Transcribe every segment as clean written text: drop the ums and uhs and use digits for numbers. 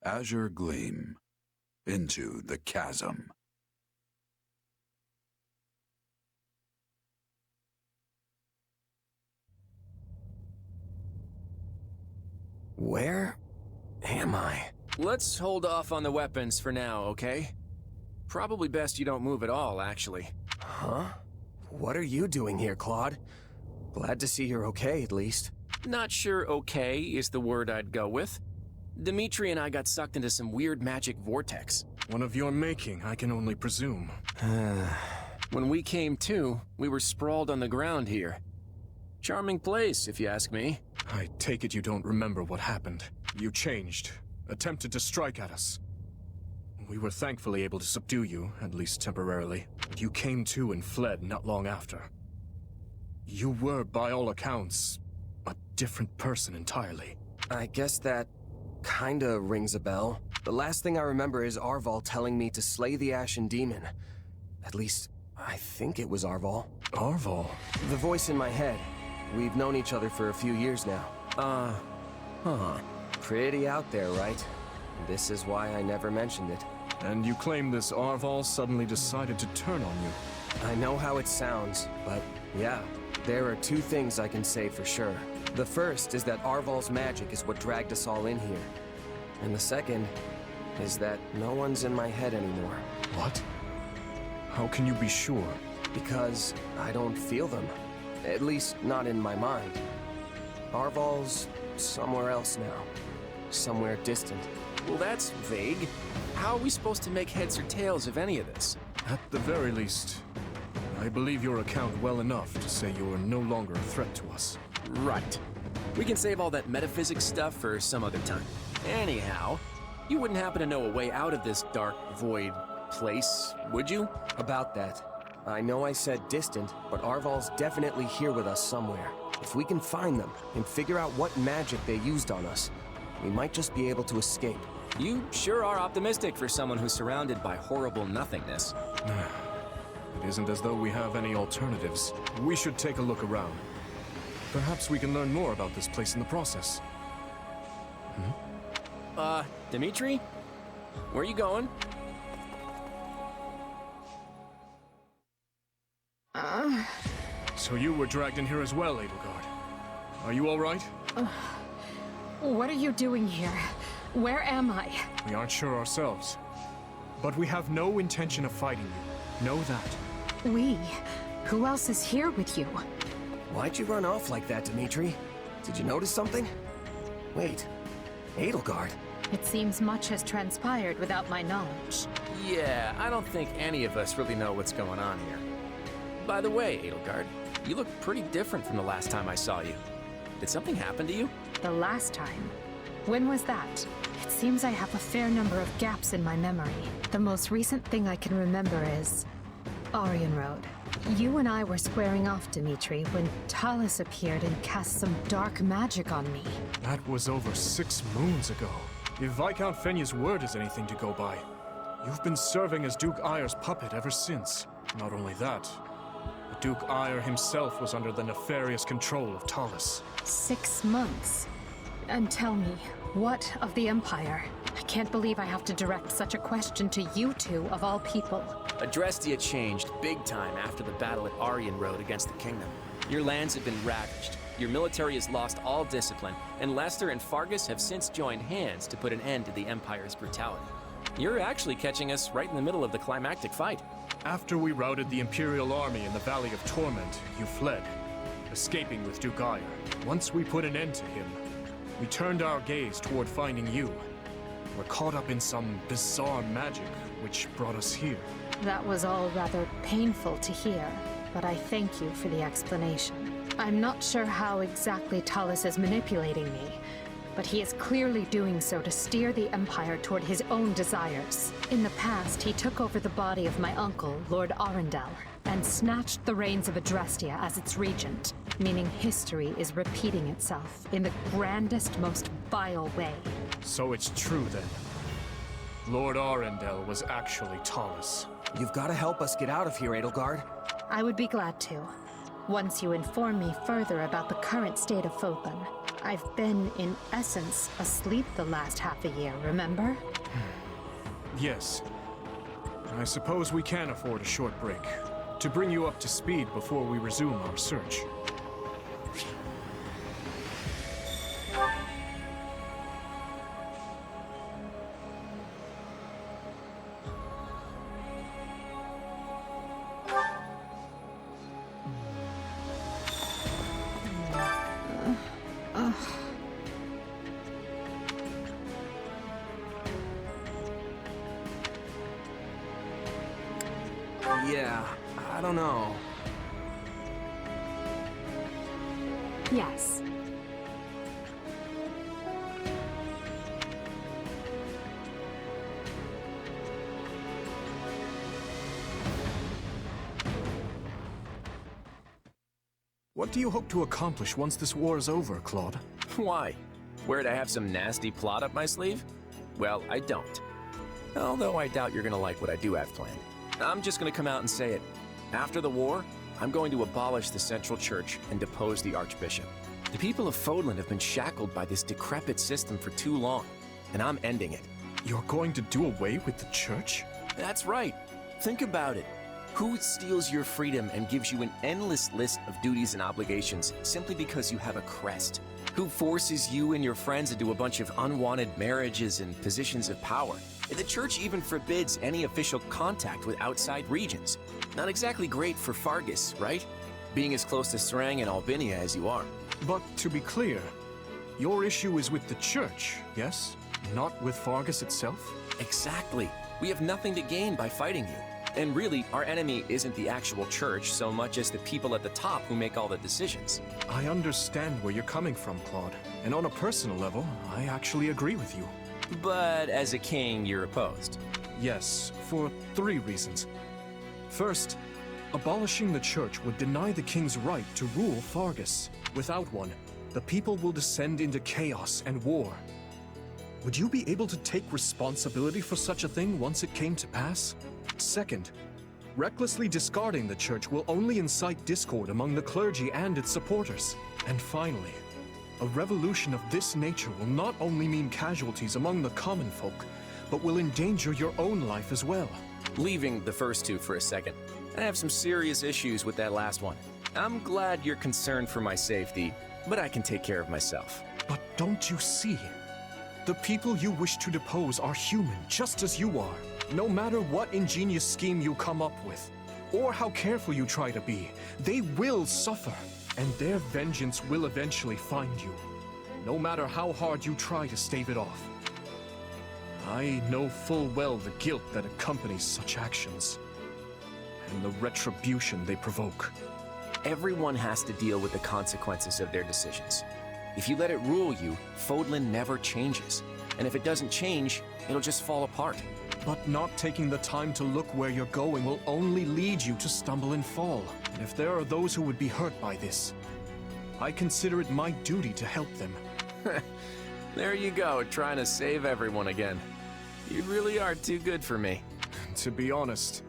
Azure Gleam. Into the chasm. Where am I? Let's hold off on the weapons for now, okay? Probably best you don't move at all, actually. Huh? What are you doing here, Claude? Glad to see you're okay, at least. Not sure okay is the word I'd go with. Dimitri and I got sucked into some weird magic vortex. One of your making, I can only presume. When we came to, we were sprawled on the ground here. Charming place, if you ask me. I take it you don't remember what happened. You changed, attempted to strike at us. We were thankfully able to subdue you, at least temporarily. But you came to and fled not long after. You were, by all accounts, a different person entirely. I guess that kinda rings a bell. The last thing I remember is Arval telling me to slay the Ashen Demon. At least, I think it was Arval. Arval? The voice in my head. We've known each other for a few years now. Huh. Pretty out there, right? This is why I never mentioned it. And you claim this Arval suddenly decided to turn on you. I know how it sounds, but yeah, there are two things I can say for sure. The first is that Arval's magic is what dragged us all in here. And the second is that no one's in my head anymore. What? How can you be sure? Because I don't feel them. At least not in my mind. Arval's somewhere else now. Somewhere distant. Well, that's vague. How are we supposed to make heads or tails of any of this? At the very least, I believe your account well enough to say you're no longer a threat to us. Right. We can save all that metaphysics stuff for some other time. Anyhow, you wouldn't happen to know a way out of this dark, void place, would you? About that. I know I said distant, but Arval's definitely here with us somewhere. If we can find them and figure out what magic they used on us, we might just be able to escape. You sure are optimistic for someone who's surrounded by horrible nothingness. It isn't as though we have any alternatives. We should take a look around. Perhaps we can learn more about this place in the process. Dimitri? Where are you going? So you were dragged in here as well, Edelgard. Are you all right? What are you doing here? Where am I? We aren't sure ourselves. But we have no intention of fighting you. Know that. We? Who else is here with you? Why'd you run off like that, Dimitri? Did you notice something? Wait, Edelgard. It seems much has transpired without my knowledge. Yeah, I don't think any of us really know what's going on here. By the way, Edelgard, you look pretty different from the last time I saw you. Did something happen to you? The last time? When was that? It seems I have a fair number of gaps in my memory. The most recent thing I can remember is Aryan Road. You and I were squaring off, Dimitri, when Talus appeared and cast some dark magic on me. That was over 6 moons ago. If Viscount Fenya's word is anything to go by, you've been serving as Duke Ayer's puppet ever since. Not only that, but Duke Ayer himself was under the nefarious control of Talus. 6 months? And tell me, what of the Empire? I can't believe I have to direct such a question to you two, of all people. Adrestia changed big time after the battle at Aryan Road against the Kingdom. Your lands have been ravaged, your military has lost all discipline, and Lester and Fargus have since joined hands to put an end to the Empire's brutality. You're actually catching us right in the middle of the climactic fight. After we routed the Imperial army in the Valley of Torment, you fled, escaping with Duke Ayer. Once we put an end to him, we turned our gaze toward finding you. We're caught up in some bizarre magic, which brought us here. That was all rather painful to hear, but I thank you for the explanation. I'm not sure how exactly Talus is manipulating me, but he is clearly doing so to steer the Empire toward his own desires. In the past, he took over the body of my uncle, Lord Arundel, and snatched the reins of Adrestia as its regent, meaning history is repeating itself in the grandest, most vile way. So it's true then. Lord Arundel was actually Talus. You've got to help us get out of here, Edelgard. I would be glad to. Once you inform me further about the current state of Fothan, I've been, in essence, asleep the last half a year, remember? Yes. I suppose we can afford a short break, to bring you up to speed before we resume our search. Yeah, I don't know. Yes. What do you hope to accomplish once this war is over, Claude? Why? Worried I have some nasty plot up my sleeve? Well, I don't. Although I doubt you're gonna like what I do have planned. I'm just gonna come out and say it. After the war, I'm going to abolish the Central Church and depose the Archbishop. The people of Fodlan have been shackled by this decrepit system for too long, and I'm ending it. You're going to do away with the church? That's right. Think about it. Who steals your freedom and gives you an endless list of duties and obligations simply because you have a crest? Who forces you and your friends into a bunch of unwanted marriages and positions of power? The church even forbids any official contact with outside regions. Not exactly great for Fargus, right? Being as close to Serang and Albinia as you are. But to be clear, your issue is with the church, yes? Not with Fargus itself? Exactly. We have nothing to gain by fighting you. And really, our enemy isn't the actual church so much as the people at the top who make all the decisions. I understand where you're coming from, Claude. And on a personal level, I actually agree with you. But as a king, you're opposed. Yes, for 3 reasons. First, abolishing the church would deny the king's right to rule Fargus. Without one, the people will descend into chaos and war. Would you be able to take responsibility for such a thing once it came to pass? Second, recklessly discarding the church will only incite discord among the clergy and its supporters. And finally, a revolution of this nature will not only mean casualties among the common folk, but will endanger your own life as well. Leaving the first two for a second, I have some serious issues with that last one. I'm glad you're concerned for my safety, but I can take care of myself. But don't you see? The people you wish to depose are human, just as you are. No matter what ingenious scheme you come up with, or how careful you try to be, they will suffer, and their vengeance will eventually find you, no matter how hard you try to stave it off. I know full well the guilt that accompanies such actions, and the retribution they provoke. Everyone has to deal with the consequences of their decisions. If you let it rule you, Fodlan never changes. And if it doesn't change, it'll just fall apart. But not taking the time to look where you're going will only lead you to stumble and fall. And if there are those who would be hurt by this, I consider it my duty to help them. There you go, trying to save everyone again. You really are too good for me. To be honest,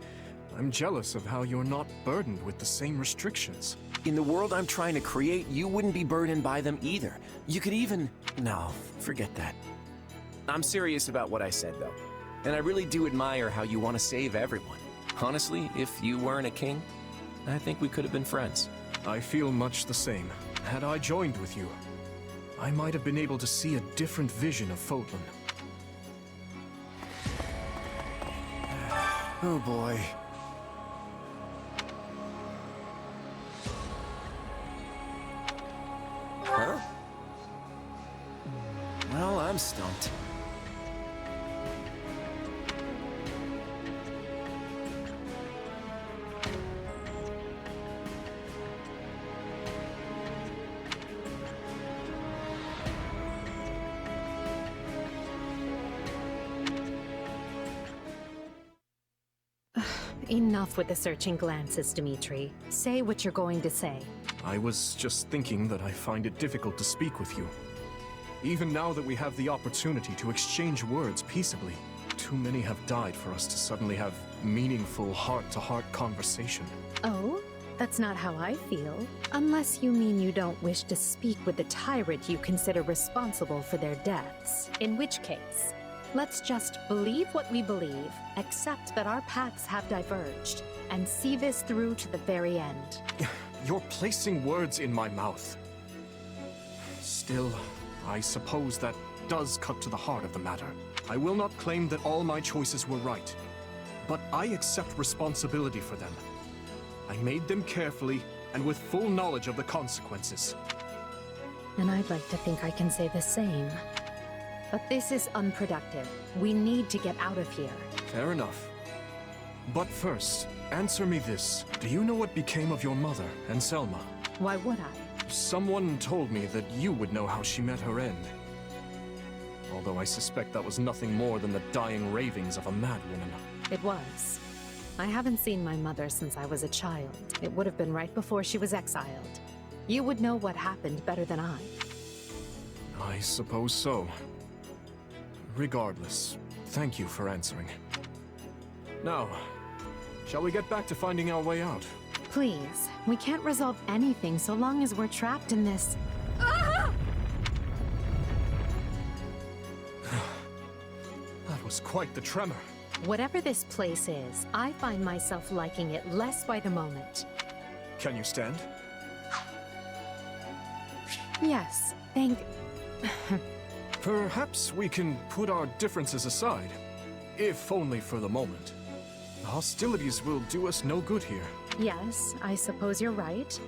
I'm jealous of how you're not burdened with the same restrictions. In the world I'm trying to create, you wouldn't be burdened by them either. You could even... No, forget that. I'm serious about what I said, though. And I really do admire how you want to save everyone. Honestly, if you weren't a king, I think we could have been friends. I feel much the same. Had I joined with you, I might have been able to see a different vision of Fodlan. Oh boy. Huh? Well, I'm stumped. Enough with the searching glances, Dimitri. Say what you're going to say. I was just thinking that I find it difficult to speak with you. Even now that we have the opportunity to exchange words peaceably, too many have died for us to suddenly have meaningful heart-to-heart conversation. Oh? That's not how I feel. Unless you mean you don't wish to speak with the tyrant you consider responsible for their deaths. In which case, let's just believe what we believe, accept that our paths have diverged, and see this through to the very end. You're placing words in my mouth. Still, I suppose that does cut to the heart of the matter. I will not claim that all my choices were right, but I accept responsibility for them. I made them carefully and with full knowledge of the consequences. And I'd like to think I can say the same. But this is unproductive. We need to get out of here. Fair enough. But first, answer me this. Do you know what became of your mother and Selma? Why would I? Someone told me that you would know how she met her end. Although I suspect that was nothing more than the dying ravings of a madwoman. It was. I haven't seen my mother since I was a child. It would have been right before she was exiled. You would know what happened better than I. I suppose so. Regardless, thank you for answering. Now, shall we get back to finding our way out? Please, we can't resolve anything so long as we're trapped in this... That was quite the tremor. Whatever this place is, I find myself liking it less by the moment. Can you stand? Yes, thank... Perhaps we can put our differences aside, if only for the moment. The hostilities will do us no good here. Yes, I suppose you're right.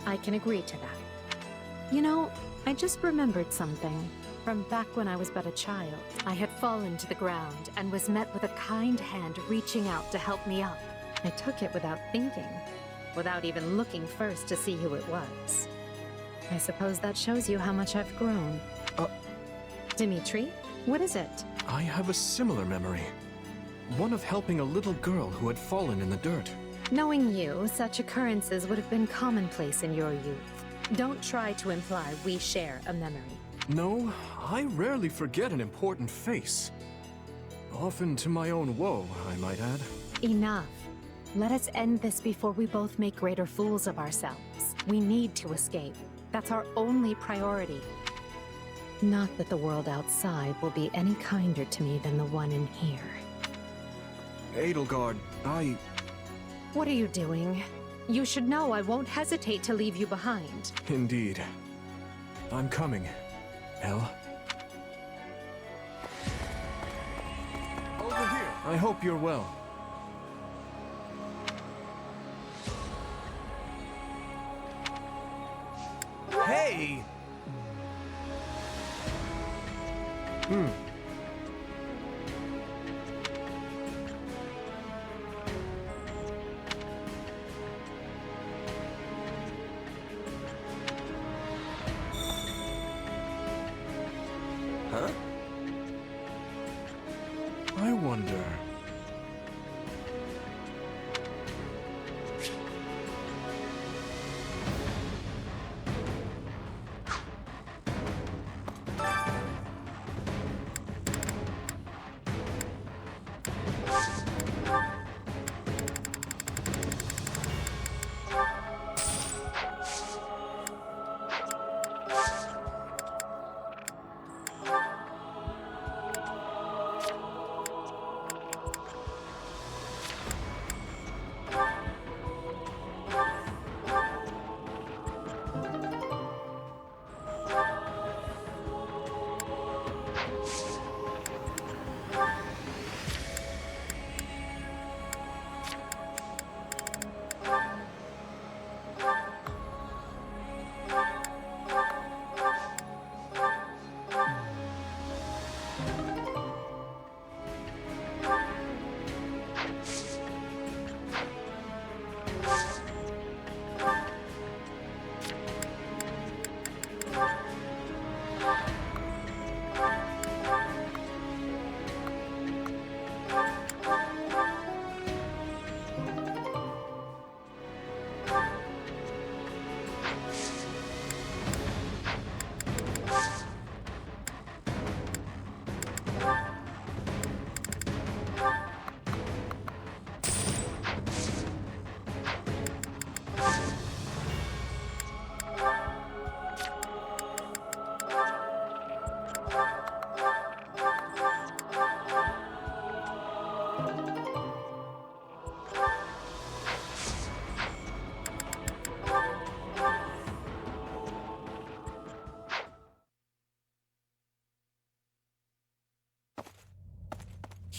I can agree to that. You know, I just remembered something. From back when I was but a child, I had fallen to the ground and was met with a kind hand reaching out to help me up. I took it without thinking, without even looking first to see who it was. I suppose that shows you how much I've grown. Dimitri, what is it? I have a similar memory. One of helping a little girl who had fallen in the dirt. Knowing you, such occurrences would have been commonplace in your youth. Don't try to imply we share a memory. No, I rarely forget an important face. Often to my own woe, I might add. Enough. Let us end this before we both make greater fools of ourselves. We need to escape. That's our only priority. Not that the world outside will be any kinder to me than the one in here. Edelgard, What are you doing? You should know I won't hesitate to leave you behind. Indeed. I'm coming, Elle. Over here. I hope you're well. Hey! Huh? I wonder...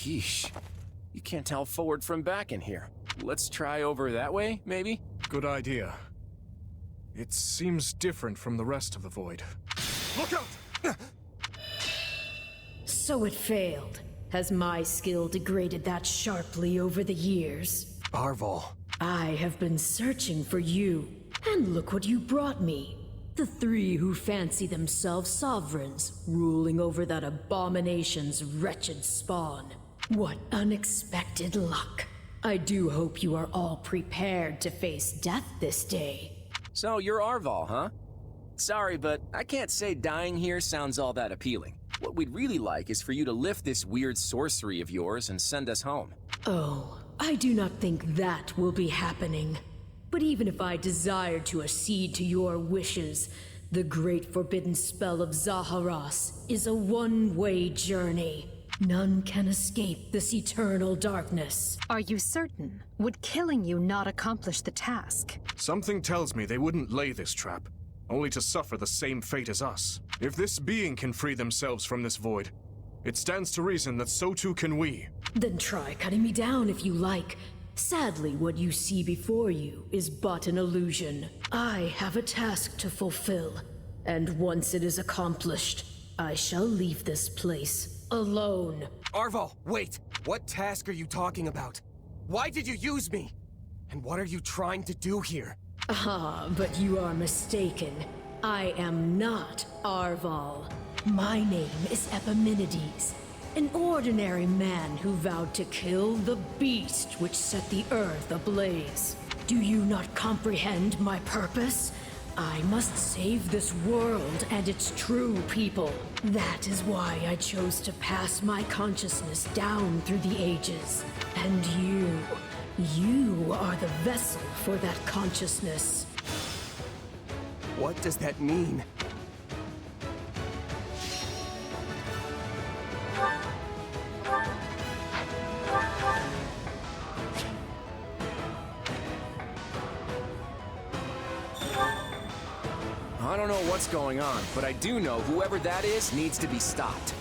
Yeesh. You can't tell forward from back in here. Let's try over that way, maybe? Good idea. It seems different from the rest of the void. Look out! So it failed. Has my skill degraded that sharply over the years? Arval. I have been searching for you, and look what you brought me. The three who fancy themselves sovereigns, ruling over that abomination's wretched spawn. What unexpected luck. I do hope you are all prepared to face death this day. So you're Arval, huh? Sorry, but I can't say dying here sounds all that appealing. What we'd really like is for you to lift this weird sorcery of yours and send us home. Oh, I do not think that will be happening. But even if I desired to accede to your wishes, the great forbidden spell of Zaharas is a one-way journey. None can escape this eternal darkness. Are you certain? Would killing you not accomplish the task? Something tells me they wouldn't lay this trap, only to suffer the same fate as us. If this being can free themselves from this void, it stands to reason that so too can we. Then try cutting me down if you like. Sadly, what you see before you is but an illusion. I have a task to fulfill, and once it is accomplished, I shall leave this place alone. Arval, wait! What task are you talking about? Why did you use me? And what are you trying to do here? Ah, but you are mistaken. I am not Arval. My name is Epimenides, an ordinary man who vowed to kill the beast which set the earth ablaze. Do you not comprehend my purpose? I must save this world and its true people. That is why I chose to pass my consciousness down through the ages. And you are the vessel for that consciousness. What does that mean? I don't know what's going on, but I do know whoever that is needs to be stopped.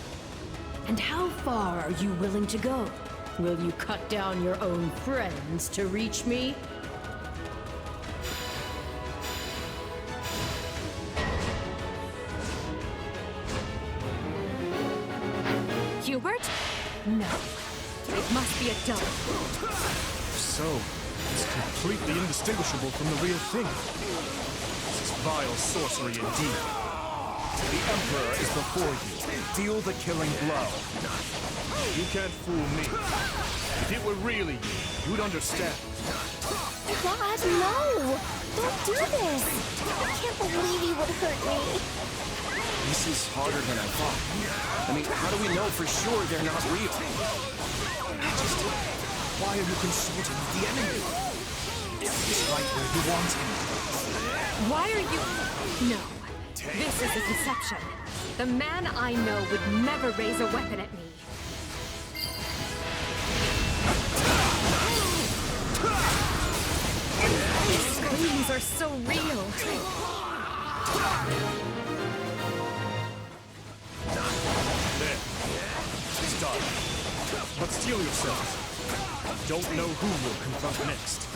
And how far are you willing to go? Will you cut down your own friends to reach me? Hubert? No. It must be a double. So, it's completely indistinguishable from the real thing. This is vile sorcery indeed. The Emperor is before you. Deal the killing blow. You can't fool me. If it were really you, you'd understand. Dad, no! Don't do this! I can't believe you would hurt me. This is harder than I thought. I mean, how do we know for sure they're not real? Majesty, why are you consulting with the enemy? He's right where you want him. Why are you... No. This is a deception. The man I know would never raise a weapon at me. These screams are so real. There. Start. But steel yourselves. Don't know who will confront next.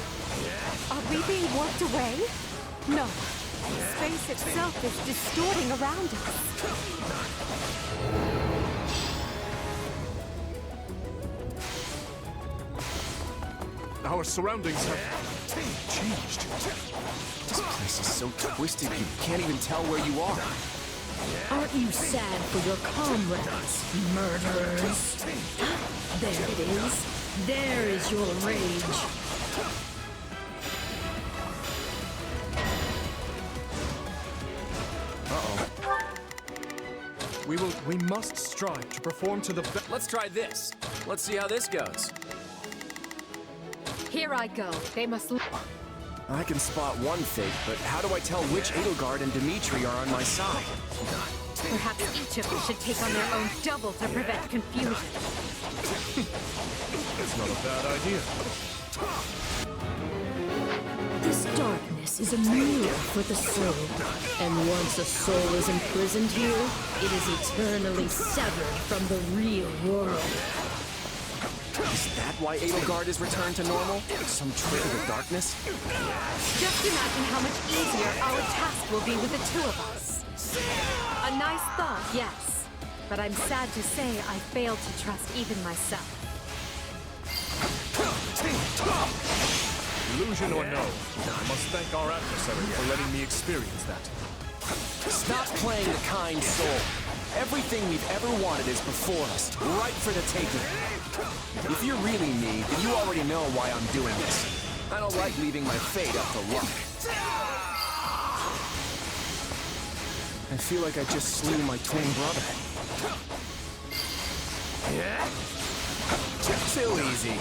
Are we being warped away? No. Space itself is distorting around us. Our surroundings have changed. This place is so twisted you can't even tell where you are. Aren't you sad for your comrades, murderers? There it is. There is your rage. We must strive to perform to the best. Let's try this. Let's see how this goes. Here I go. They must... I can spot one fake, but how do I tell which Edelgard and Dimitri are on my side? Perhaps each of them should take on their own double to prevent confusion. It's not a bad idea. This darkness is a mirror for the soul. And once a soul is imprisoned here, it is eternally severed from the real world. Is that why Edelgard is returned to normal? Some trick of the darkness? Just imagine how much easier our task will be with the two of us. A nice thought, yes. But I'm sad to say I failed to trust even myself. Illusion or no, I must thank our adversary for letting me experience that. Stop playing the kind soul. Everything we've ever wanted is before us, right for the taking. If you're really me, then you already know why I'm doing this. I don't like leaving my fate up to luck. I feel like I just slew my twin brother. Too easy.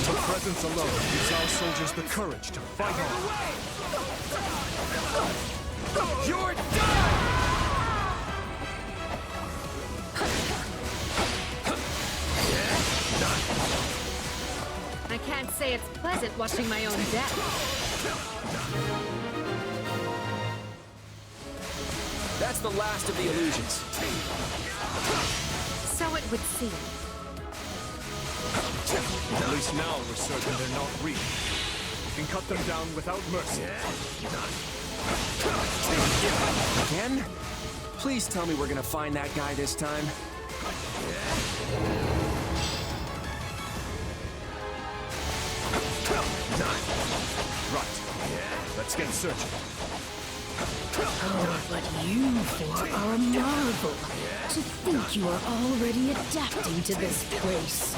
Your presence alone gives our soldiers the courage to fight on. You're done! I can't say it's pleasant watching my own death. That's the last of the illusions. So it would seem. At least now we're certain they're not real. We can cut them down without mercy. Again? Please tell me we're gonna find that guy this time. Right. Let's get searching. Oh, but you four are a marvel. To think you are already adapting to this place.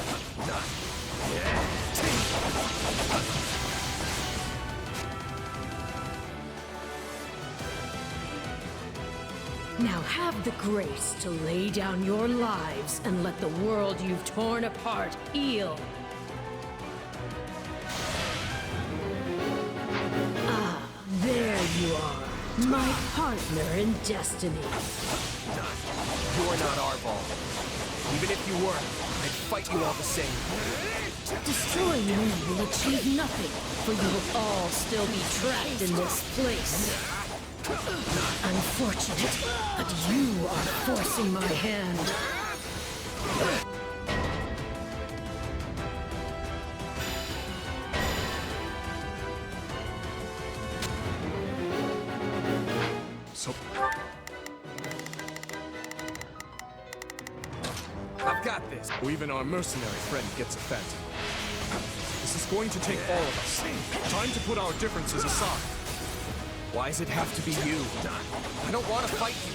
Now have the grace to lay down your lives and let the world you've torn apart heal. Ah, there you are. My partner in destiny. You're not Arval. Even if you were, I'd fight you all the same. Destroying me will achieve nothing, for you will all still be trapped in this place. Unfortunate, but you are forcing my hand. I've got this. Even our mercenary friend gets a phantom. This is going to take all of us. Time to put our differences aside. Why does it have to be you? I don't want to fight you.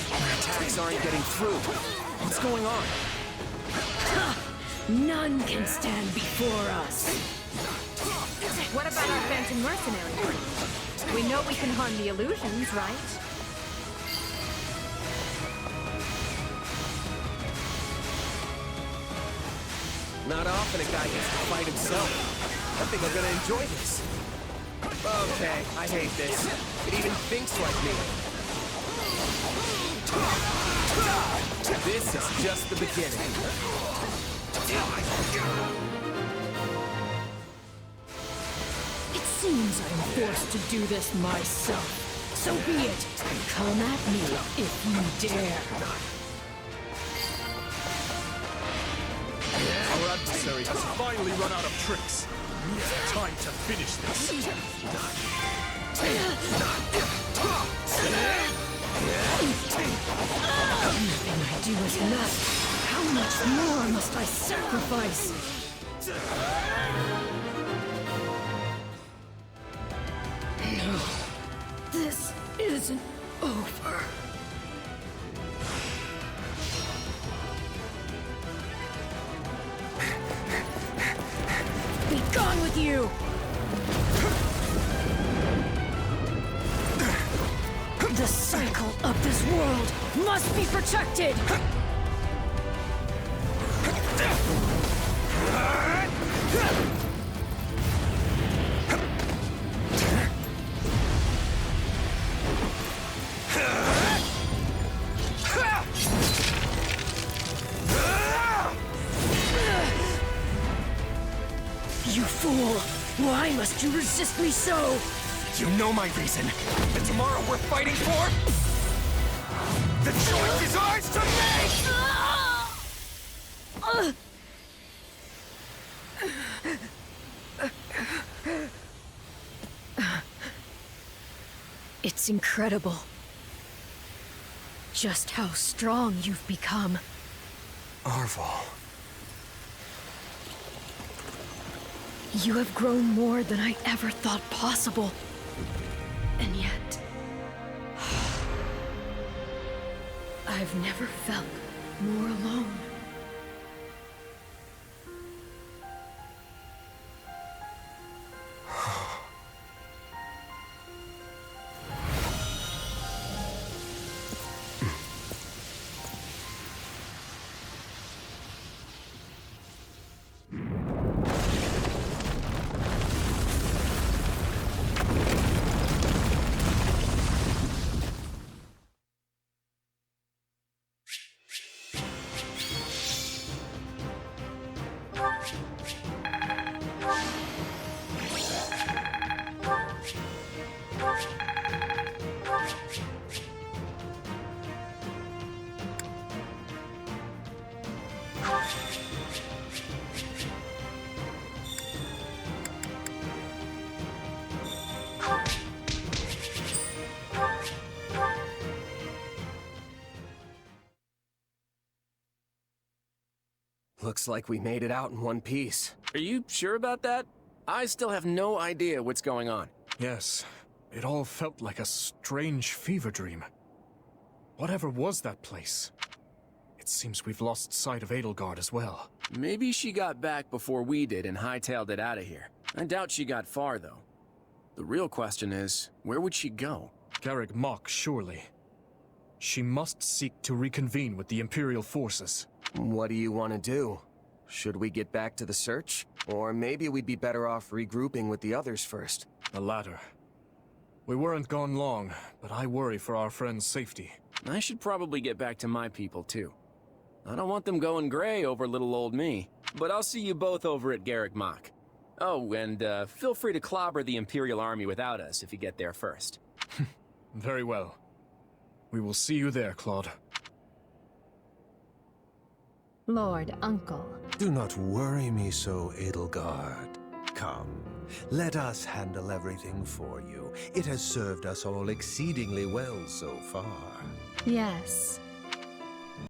My attacks aren't getting through. What's going on? None can stand before us. What about our phantom mercenary? We know we can harm the illusions, right? Not often a guy gets to fight himself. I think I'm gonna enjoy this. Okay, I hate this. It even thinks like me. This is just the beginning. It seems I am forced to do this myself. So be it. Come at me if you dare. Our adversary has finally run out of tricks. Time to finish this. Nothing I do is enough. How much more must I sacrifice? No, this isn't over. Be gone with you! The cycle of this world must be protected! You fool! Why must you resist me so? You know my reason. The tomorrow we're fighting for? The choice is ours to make! It's incredible. Just how strong you've become. Arval. You have grown more than I ever thought possible. And yet... I've never felt more alone. Looks like we made it out in one piece. Are you sure about that? I still have no idea what's going on. Yes, it all felt like a strange fever dream. Whatever was that place? It seems we've lost sight of Edelgard as well. Maybe she got back before we did and hightailed it out of here. I doubt she got far, though. The real question is, where would she go? Garrick Mach, surely. She must seek to reconvene with the Imperial forces. What do you want to do? Should we get back to the search? Or maybe we'd be better off regrouping with the others first. The latter. We weren't gone long, but I worry for our friend's safety. I should probably get back to my people, too. I don't want them going gray over little old me. But I'll see you both over at Garrick Mach. Oh, and feel free to clobber the Imperial Army without us if you get there first. Very well. We will see you there, Claude. Lord, Uncle. Do not worry me so, Edelgard. Come, let us handle everything for you. It has served us all exceedingly well so far. Yes,